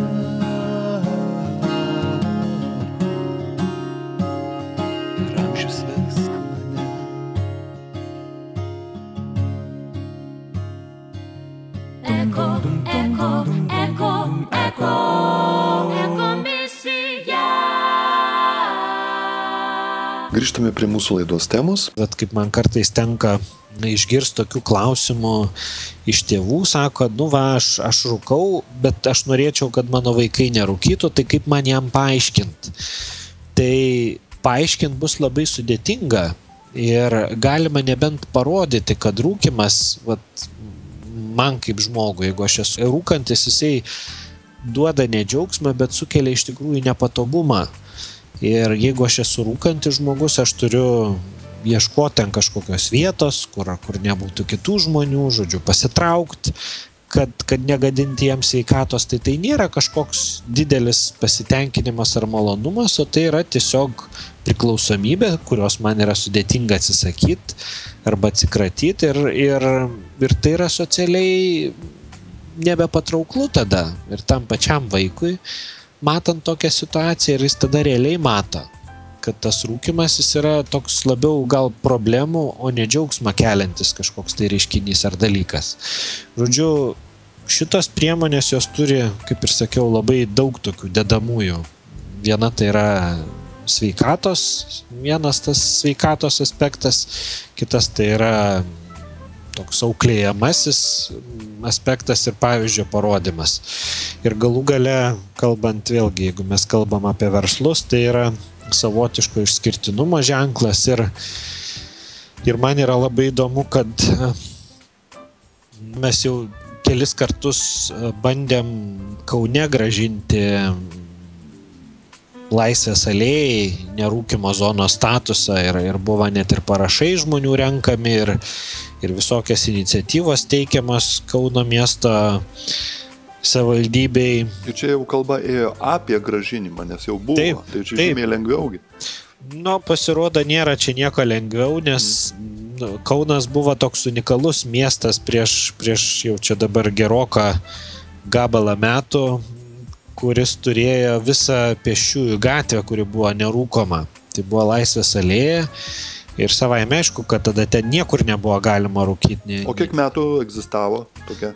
Per amžius vesk mane. Eko, eko, eko, eko, eko misija. Grįžtame prie mūsų laidos temos. Bet kaip man kartais tenka išgirsti tokių klausimų iš tėvų, sako, nu va, aš rūkau, bet aš norėčiau, kad mano vaikai nerūkytų, tai kaip man jam paaiškinti? Tai paaiškinti bus labai sudėtinga ir galima nebent parodyti, kad rūkymas, vat, man kaip žmogui, jeigu aš esu rūkantis, jisai duoda ne džiaugsmą, bet sukelia iš tikrųjų nepatogumą. Ir jeigu aš esu rūkantis žmogus, aš turiu ieškoti ten kažkokios vietos, kur nebūtų kitų žmonių, žodžiu, pasitraukti, kad negadinti jiems sveikatos. Tai nėra kažkoks didelis pasitenkinimas ar malonumas, o tai yra tiesiog priklausomybė, kurios man yra sudėtinga atsisakyti arba atsikratyti. Ir tai yra socialiai nebepatrauklu tada ir tam pačiam vaikui, matant tokią situaciją, ir jis tada realiai mato, kad tas rūkymas jis yra toks labiau gal problemų, o ne džiaugsmą keliantis kažkoks tai reiškinys ar dalykas. Žodžiu, šitos priemonės jos turi, kaip ir sakiau, labai daug tokių dedamųjų. Viena tai yra sveikatos, vienas tas sveikatos aspektas, kitas tai yra toks auklėjamasis aspektas ir pavyzdžio parodimas. Ir galų gale, kalbant vėlgi, jeigu mes kalbam apie verslus, tai yra savotiško išskirtinumo ženklas ir man yra labai įdomu, kad mes jau kelis kartus bandėm Kaune grąžinti Laisvės alėjai nerūkymo zonos statusą ir buvo net ir parašai žmonių renkami ir visokias iniciatyvos teikiamas Kauno miesto savivaldybei. Ir čia jau kalba ėjo apie grąžinimą, nes jau buvo. Taip, tai čia žymiai lengviaugi. Nu, pasirodo, nėra čia nieko lengviau, nes Kaunas buvo toks unikalus miestas prieš jau čia dabar geroką gabalą metų, kuris turėjo visą pėsčiųjų gatvę, kuri buvo nerūkoma. Tai buvo Laisvės alėja ir savaime aišku, kad tada ten niekur nebuvo galima rūkyti. O kiek metų egzistavo tokia?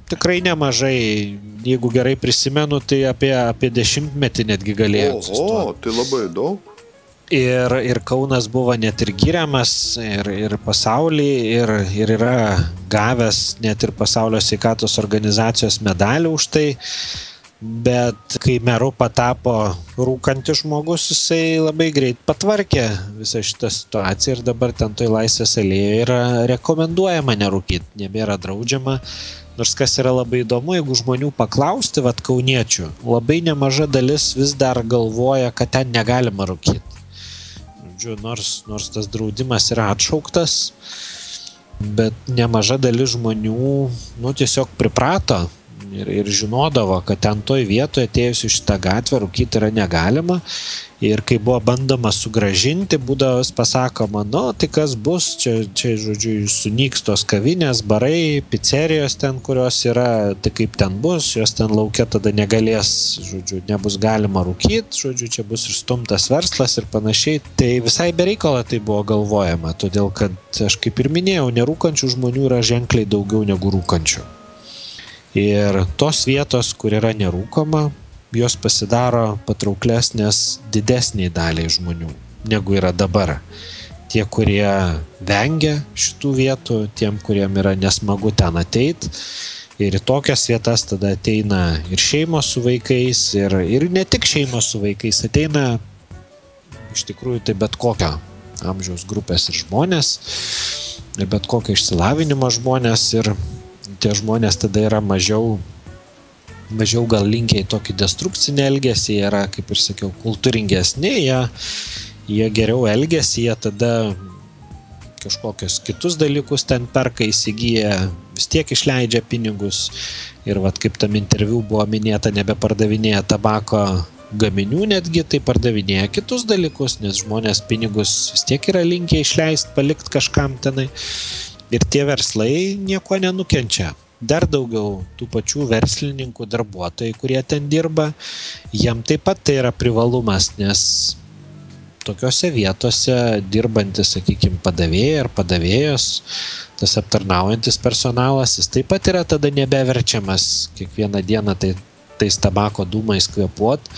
Tikrai nemažai. Jeigu gerai prisimenu, tai apie 10 netgi galėjo egzistuoti. O, tai labai daug. Ir Kaunas buvo net ir giriamas ir pasaulį ir yra gavęs net ir Pasaulio sveikatos organizacijos medalį už tai. Bet kai meru patapo rūkantis žmogus, jisai labai greit patvarkė visą šitą situaciją ir dabar ten toj Laisvės alėjoje yra rekomenduojama nerūkyti, nebėra draudžiama. Nors kas yra labai įdomu, jeigu žmonių paklausti, vat kauniečių, labai nemaža dalis vis dar galvoja, kad ten negalima rūkyti. Nors tas draudimas yra atšauktas, bet nemaža dalis žmonių, tiesiog priprato ir žinodavo, kad ten toj vietoje atėjus į šitą gatvę rūkyti yra negalima. Ir kai buvo bandoma sugrąžinti, būdavo pasakoma, tai kas bus, čia žodžiu, sunyks tos kavinės, barai, pizzerijos ten, kurios yra, tai kaip ten bus, jos ten laukia tada negalės, žodžiu, nebus galima rūkyti, žodžiu, čia bus išstumtas verslas ir panašiai. Tai visai bereikalo tai buvo galvojama, todėl kad, aš kaip ir minėjau, nerūkančių žmonių yra ženkliai daugiau negu rūkančių. Ir tos vietos, kur yra nerūkoma, jos pasidaro patrauklesnės didesniai daliai žmonių, negu yra dabar. Tie, kurie vengia šitų vietų, tiem, kuriem yra nesmagu ten ateit. Ir į tokias vietas tada ateina ir šeimos su vaikais, ir ne tik šeimos su vaikais, ateina iš tikrųjų tai bet kokio amžiaus grupės ir žmonės, ir bet kokio išsilavinimo žmonės, ir tie žmonės tada yra mažiau gal linkę į tokį destrukcinį elgesį, jie yra, kaip ir sakiau, kultūringesni, jie geriau elgesi, jie tada kažkokius kitus dalykus ten perka, įsigyja, vis tiek išleidžia pinigus. Ir kaip tam interviu buvo minėta, nebepardavinėja tabako gaminių netgi, tai pardavinėja kitus dalykus, nes žmonės pinigus vis tiek yra linkę išleisti, palikti kažkam tenai. Ir tie verslai nieko nenukenčia. Dar daugiau tų pačių verslininkų, darbuotojai, kurie ten dirba, jiem taip pat tai yra privalumas, nes tokiose vietose dirbantis, sakykime, padavėjai ar padavėjos, tas aptarnaujantis personalas, jis taip pat yra tada nebeverčiamas kiekvieną dieną tais tabako dūmais kvėpuot,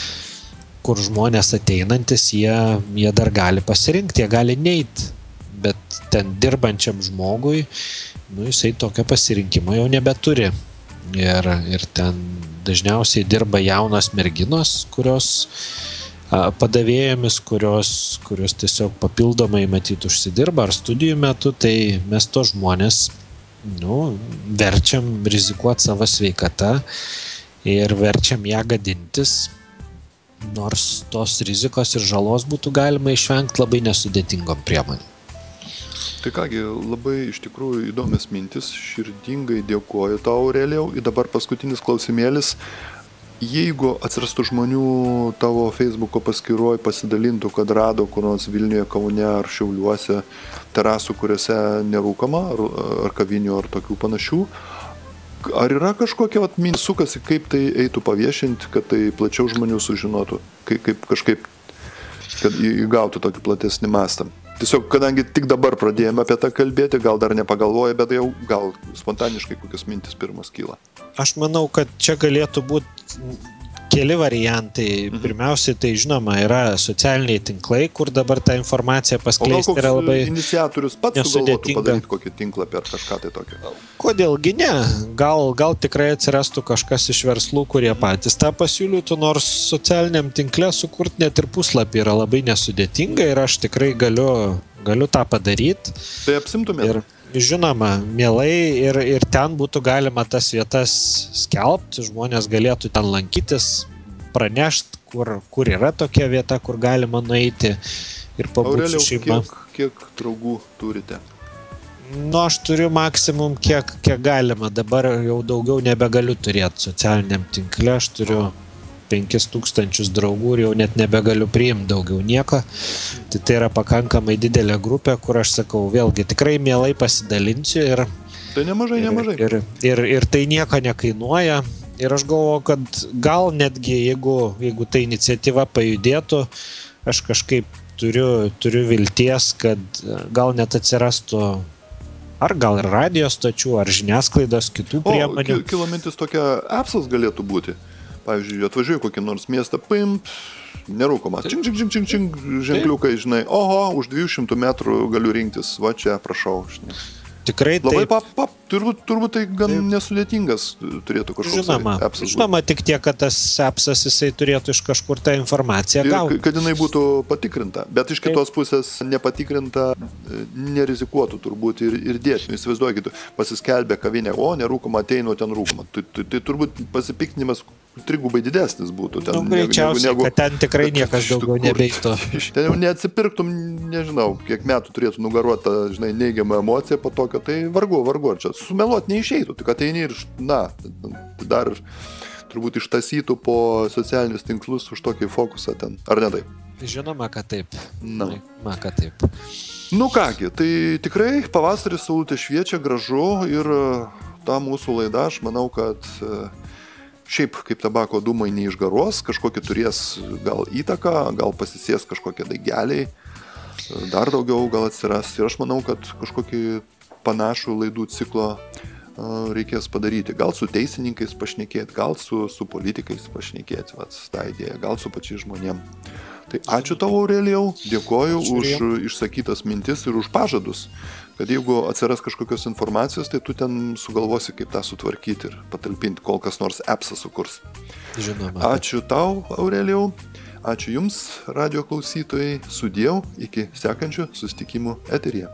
kur žmonės ateinantis, jie dar gali pasirinkti, jie gali neit, bet ten dirbančiam žmogui, jisai tokio pasirinkimo jau nebeturi. Ir ten dažniausiai dirba jaunos merginos, kurios padavėjomis, kurios tiesiog papildomai matyt užsidirba ar studijų metu, tai mes to žmonės verčiam rizikuoti savo sveikatą ir verčiam ją gadintis, nors tos rizikos ir žalos būtų galima išvengti labai nesudėtingom priemonėm. Tai kągi, labai iš tikrųjų įdomios mintis, širdingai dėkoju tau, Aurelijau. Ir dabar paskutinis klausimėlis. Jeigu atsirastų žmonių tavo Facebooko paskyroje pasidalintų, kad rado kur nors Vilniuje, Kaune ar Šiauliuose terasų, kuriuose nerūkama, ar kavinių, ar tokių panašių, ar yra kažkokia mintis sukasi, kaip tai eitų paviešinti, kad tai plačiau žmonių sužinotų, kaip kažkaip, kad įgautų tokį platesnį mastą? Tiesiog, kadangi tik dabar pradėjome apie tą kalbėti, gal dar nepagalvoja, bet jau gal spontaniškai kokios mintis pirmas kyla. Aš manau, kad čia galėtų būti keli variantai. Pirmiausiai, tai žinoma, yra socialiniai tinklai, kur dabar tą informaciją paskleisti yra labai nesudėtinga. O gal koks iniciatorius pats sugalvotų padaryti kokį tinklą per kažką tai tokio? Kodėlgi ne? Gal tikrai atsirastų kažkas iš verslų, kurie patys tą pasiūlytų, nors socialiniam tinkle sukurti net ir puslapį yra labai nesudėtinga ir aš tikrai galiu tą padaryti. Tai apsimtumėt? Žinoma, mielai ir ten būtų galima tas vietas skelbti, žmonės galėtų ten lankytis, pranešti, kur yra tokia vieta, kur galima nueiti ir pabūti su šeima. Aurelijau, kiek draugų turite? Aš turiu maksimum kiek galima, dabar jau daugiau nebegaliu turėti socialiniam tinkle, aš turiu 5000 draugų ir jau net nebegaliu priimti daugiau nieko. Tai yra pakankamai didelė grupė, kur aš sakau, vėlgi tikrai mielai pasidalinsiu ir tai nemažai. Ir tai nieko nekainuoja. Ir aš galvoju, kad gal netgi, jeigu ta iniciatyva pajudėtų, aš kažkaip turiu vilties, kad gal net atsirastų ar gal ir radijo stočių, ar žiniasklaidos kitų priemonių. Kilo mintis tokia appsas galėtų būti. Pavyzdžiui, atvažiuoju kokį nors miestą, nerūkoma, čink, ženkliukai, žinai, už 200 metrų galiu rinktis, va čia, prašau, žinai. Tikrai labai turbūt tai gan nesudėtingas turėtų kažkoks appsas. Žinoma, tik tiek, kad tas appsas jisai turėtų iš kažkur tą informaciją gauti. Kad jinai būtų patikrinta, bet iš kitos pusės nepatikrinta nerizikuotų turbūt ir dėti. Įsivaizduokit, pasiskelbė kavinė, nerūkoma, ateinu, ten rūkoma. Tai turbūt pasipiktinimas trigubai didesnis būtų. Nu, greičiausiai, kad ten tikrai niekas daugiau nebeitų. Ten jau neatsipirktum, nežinau, kiek metų turėtų nugaruota, žinai, neigiamą emociją po tokio, tai vargu, čia sumeluot neišeitų, tik ateini ir, dar turbūt ištasytų po socialinius tinklus už tokį fokusą ten, ar ne taip? Žinoma, kad taip. Na, kad taip. Nu kągi, tai tikrai pavasaris saulutė šviečia, gražu ir ta mūsų laida, aš manau, kad šiaip kaip tabako dūmai neišgaruos, kažkokį turės gal įtaką, gal pasisės kažkokie daigeliai, dar daugiau gal atsiras. Ir aš manau, kad kažkokį panašų laidų ciklo reikės padaryti. Gal su teisininkais pašnekėti, gal su politikais pašnekėti, tą idėją, gal su pačiais žmonėm. Tai ačiū tau, Aurelijau, dėkoju už išsakytas mintis ir už pažadus, kad jeigu atsiras kažkokios informacijos, tai tu ten sugalvosi, kaip tą sutvarkyti ir patalpinti, kol kas nors appsą sukurs. Žinoma. Ačiū tau, Aurelijau, ačiū jums, radijo klausytojai, sudiev, iki sekančių susitikimų eteryje.